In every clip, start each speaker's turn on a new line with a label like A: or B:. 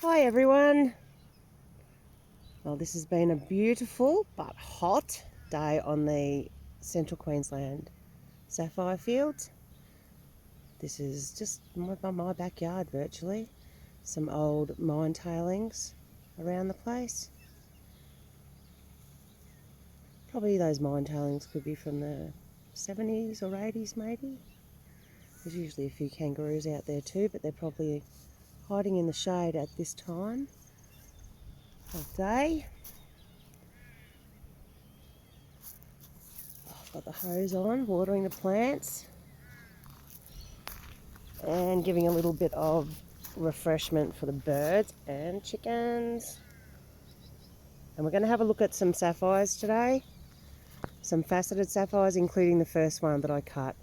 A: Hi everyone. Well, this has been a beautiful but hot day on the Central Queensland sapphire fields. This is just my backyard virtually. Some old mine tailings around the place. Probably those mine tailings could be from the 70s or 80s maybe. There's usually a few kangaroos out there too, but they're probably hiding in the shade at this time of day. I've got the hose on, watering the plants and giving a little bit of refreshment for the birds and chickens. And we're going to have a look at some sapphires today, some faceted sapphires, including the first one that I cut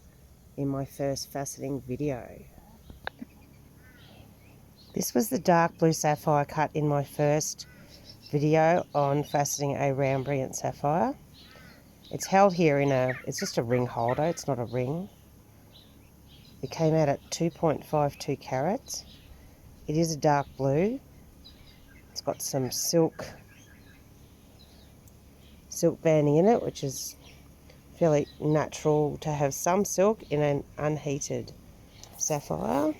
A: in my first faceting video. This was the dark blue sapphire cut in my first video on faceting a round brilliant sapphire. It's held here it's just a ring holder, it's not a ring. It came out at 2.52 carats. It is a dark blue. It's got some silk banding in it, which is fairly natural to have some silk in an unheated sapphire.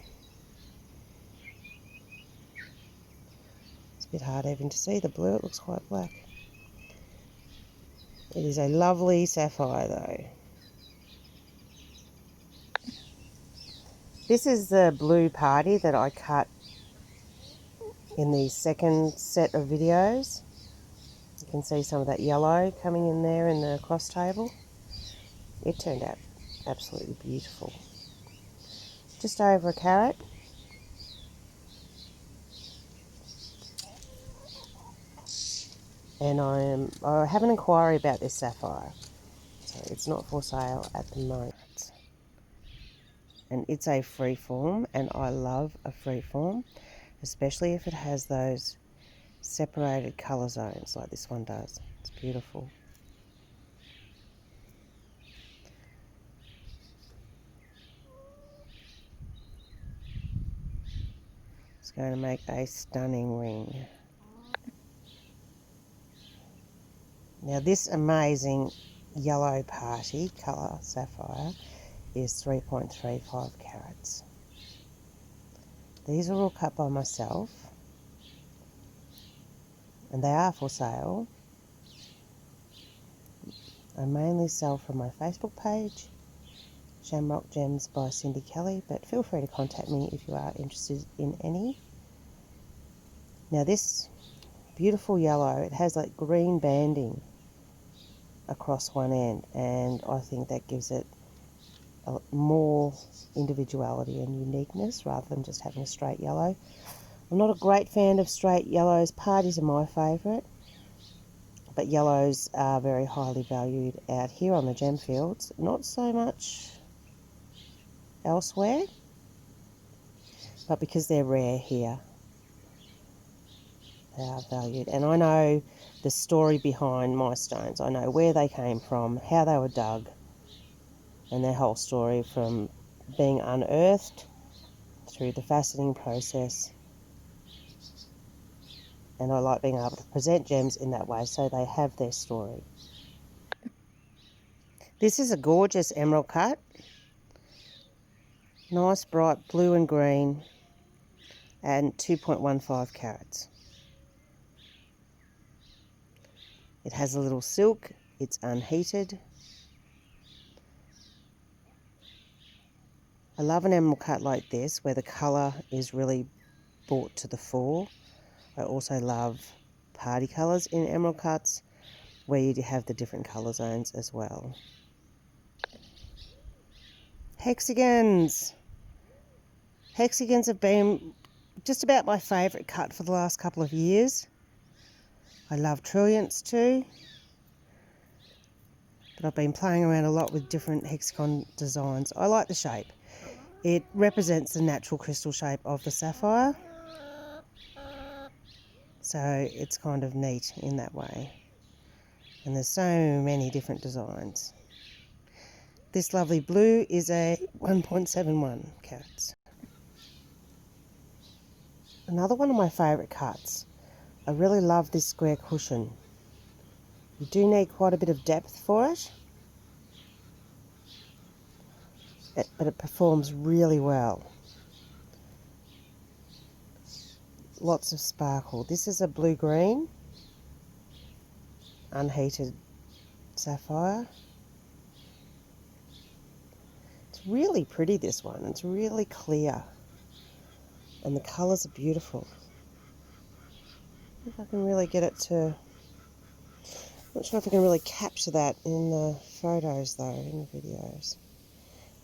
A: It's a bit hard even to see the blue, it looks quite black. It is a lovely sapphire though. This is the blue party that I cut in the second set of videos. You can see some of that yellow coming in there in the cross table. It turned out absolutely beautiful. Just over a carat. And I have an inquiry about this sapphire, so it's not for sale at the moment. And it's a freeform, and I love a freeform, especially if it has those separated colour zones like this one does. It's beautiful. It's going to make a stunning ring. Now this amazing yellow party colour sapphire is 3.35 carats. These are all cut by myself and they are for sale. I mainly sell from my Facebook page, Shamrock Gems by Cindy Kelly, but feel free to contact me if you are interested in any. Now this beautiful yellow, it has like green banding across one end, and I think that gives it more individuality and uniqueness rather than just having a straight yellow. I'm not a great fan of straight yellows. Parties are my favourite, but yellows are very highly valued out here on the Gemfields, not so much elsewhere, but because they're rare here, they are valued. And I know the story behind my stones. I know where they came from, how they were dug, and their whole story from being unearthed through the faceting process. And I like being able to present gems in that way so they have their story. This is a gorgeous emerald cut. Nice bright blue and green and 2.15 carats. It has a little silk, it's unheated. I love an emerald cut like this where the colour is really brought to the fore. I also love party colours in emerald cuts where you have the different colour zones as well. Hexagons. Hexagons have been just about my favourite cut for the last couple of years. I love trilliants too, but I've been playing around a lot with different hexagon designs. I like the shape. It represents the natural crystal shape of the sapphire, so it's kind of neat in that way. And there's so many different designs. This lovely blue is a 1.71 carats. Another one of my favourite cuts. I really love this square cushion. You do need quite a bit of depth for it, but it performs really well. Lots of sparkle. This is a blue-green, unheated sapphire. It's really pretty, this one. It's really clear. And the colours are beautiful. If I can really get it to... I'm not sure if I can really capture that in the photos though, in the videos.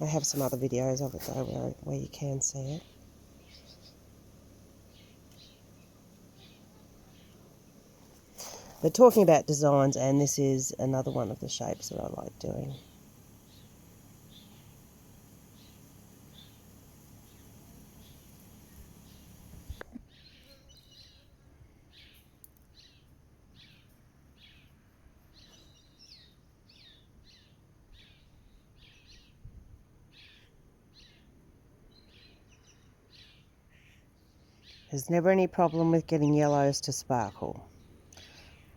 A: I have some other videos of it though where you can see it. But talking about designs, and this is another one of the shapes that I like doing. There's never any problem with getting yellows to sparkle.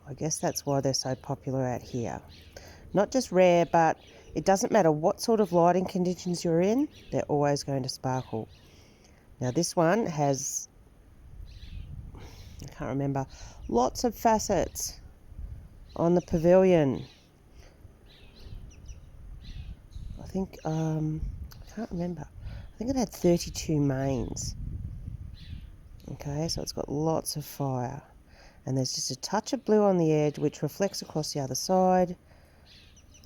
A: I guess that's why they're so popular out here. Not just rare, but it doesn't matter what sort of lighting conditions you're in, they're always going to sparkle. Now this one has, I can't remember, lots of facets on the pavilion. I think, I can't remember. I think it had 32 mains. Okay, so it's got lots of fire. And there's just a touch of blue on the edge which reflects across the other side.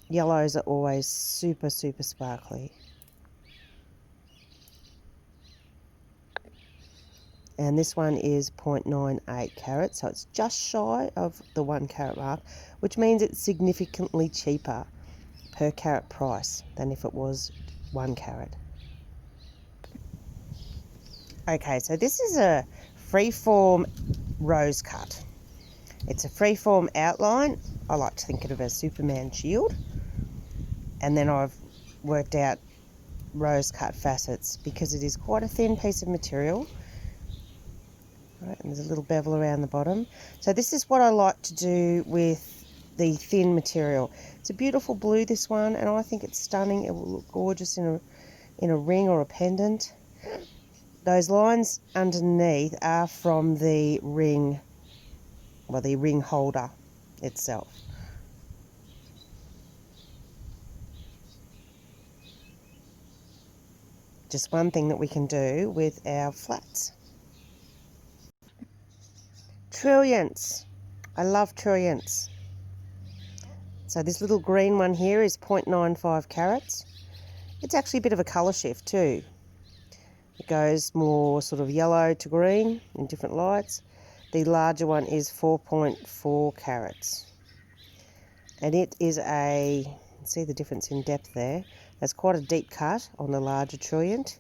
A: Yellows are always super, super sparkly. And this one is 0.98 carats, so it's just shy of the 1 carat mark, which means it's significantly cheaper per carat price than if it was 1 carat. Okay, so this is a freeform rose cut. It's a freeform outline. I like to think of it as Superman shield. And then I've worked out rose cut facets because it is quite a thin piece of material. Right, and there's a little bevel around the bottom. So this is what I like to do with the thin material. It's a beautiful blue, this one, and I think it's stunning. It will look gorgeous in a ring or a pendant. Those lines underneath are from the ring, well, the ring holder itself. Just one thing that we can do with our flats. Trilliants. I love trilliants. So this little green one here is 0.95 carats. It's actually a bit of a colour shift too. It goes more sort of yellow to green in different lights. The larger one is 4.4 carats. And it is a, see the difference in depth there? That's quite a deep cut on the larger trilliant.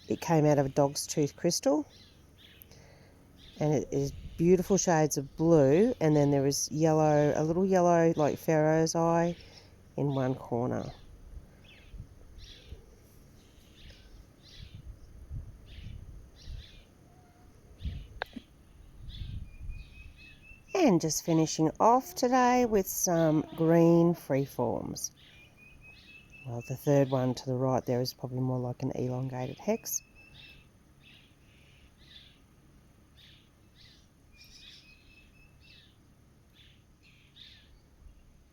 A: It came out of a dog's tooth crystal. And it is beautiful shades of blue, and then there is yellow, a little yellow like Pharaoh's eye in one corner. And just finishing off today with some green freeforms. Well, the third one to the right there is probably more like an elongated hex.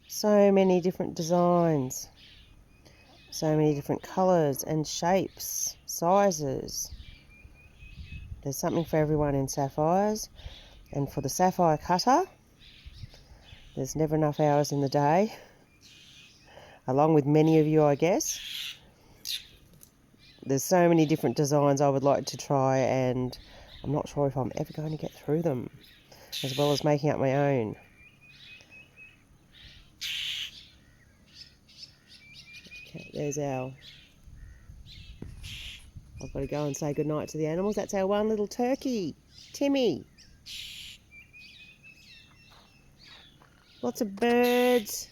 A: So many different designs, so many different colours and shapes, sizes. There's something for everyone in sapphires. And for the sapphire cutter, there's never enough hours in the day, along with many of you, I guess. There's so many different designs I would like to try, and I'm not sure if I'm ever going to get through them, as well as making up my own. Okay, there's our... I've got to go and say goodnight to the animals. That's our one little turkey, Timmy. Lots of birds.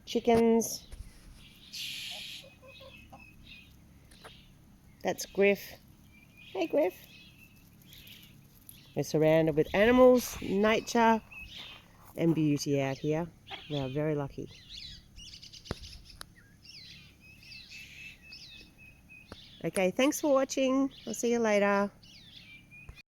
A: Chickens. That's Griff. Hey Griff. We're surrounded with animals, nature and beauty out here. We are very lucky. Okay, thanks for watching. I'll see you later.